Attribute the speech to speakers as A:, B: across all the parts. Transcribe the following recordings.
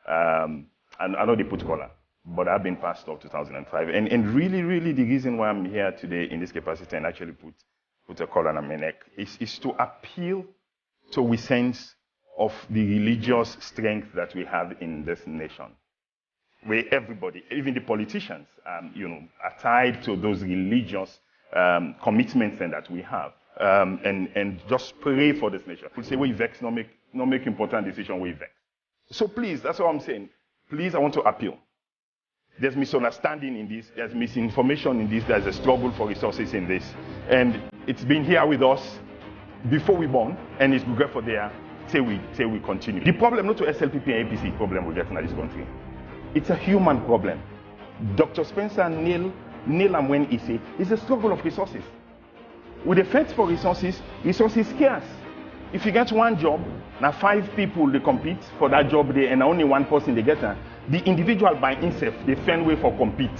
A: And I know they put color, but I've been pastor of 2005. And really, the reason why I'm here today in this capacity and actually put a collar on my neck is to appeal to a sense of the religious strength that we have in this nation, where everybody, even the politicians, are tied to those religious commitments that we have, and just pray for this nation. We say we vex, not make important decision. We vex. So please, that's what I'm saying. Please, I want to appeal. There's misunderstanding in this. There's misinformation in this. There's a struggle for resources in this, and it's been here with us before we born, and it's good for there. Say we continue. The problem not to SLPP and APC problem we get in this country. It's a human problem. Dr. Spencer nailed when he said it's a struggle of resources. With the fight for resources scarce. If you get one job, now 5 people they compete for that job there, and only one person they get. The individual by himself they find way for compete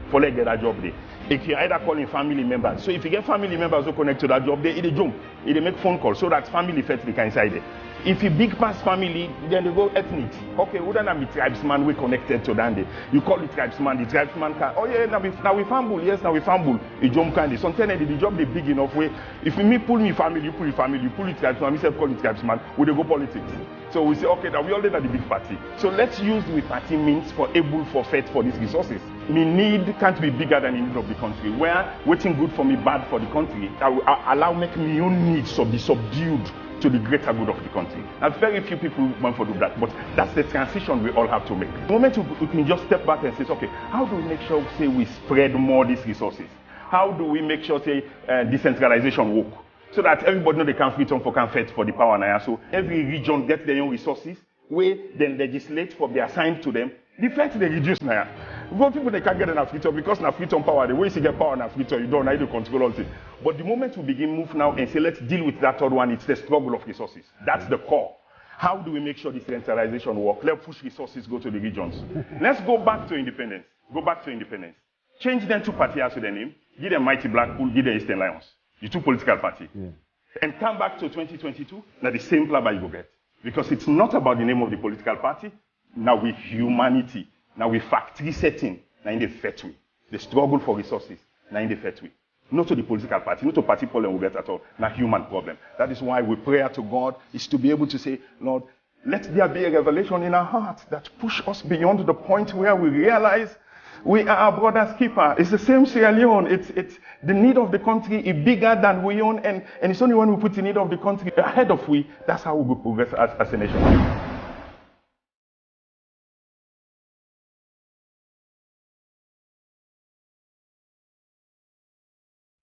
A: for get that job there. If you either call in family members, so if you get family members who connect to that job, they jump, they make phone calls so that family first they can inside there. If you big pass family, then they go ethnic. Okay, wouldn't that be tribesman we connected to that day? You call the tribesman can, oh yeah, now we fumble, yes, now we fumble. You jump candy. Sometimes the job they big enough way. If me pull me family, you pull the family, you pull the tribesman, we say call the tribesman, we they go politics. So we say, okay, now we already at the big party. So let's use the party means for able for fight for these resources. Me need can't be bigger than the need of the country. Where waiting good for me, bad for the country, that will allow make me own needs to be subdued to the greater good of the country. And very few people want to do that, but that's the transition we all have to make. The moment we can just step back and say, okay, how do we make sure say we spread more these resources? How do we make sure say decentralization work? So that everybody know they can freedom for can fight for the power now. So every region gets their own resources, where then legislate for be assigned to them. The fight they reduce now. But people they can't get enough freedom because now freedom power. The way you get power now freedom, you don't need to control all things. But the moment we begin move now and say let's deal with that third one, it's the struggle of resources. That's the core. How do we make sure decentralization work? Let's push resources go to the regions. Let's go back to independence. Change them to party as to their name. Give them Mighty Blackpool. Give them Eastern Lions. The 2 political parties. Yeah. And come back to 2022. Now the same plan you go get. Because it's not about the name of the political party. Now we humanity. Now we factory setting. Now in the fair way. The struggle for resources. Now in the fair way. Not to the political party. Not to party problem we get at all. Now human problem. That is why we pray to God is to be able to say, Lord, let there be a revelation in our hearts that push us beyond the point where we realize we are our brother's keeper. It's the same Sierra Leone. It's the need of the country is bigger than we own, and it's only when we put the need of the country ahead of we, that's how we progress as a nation.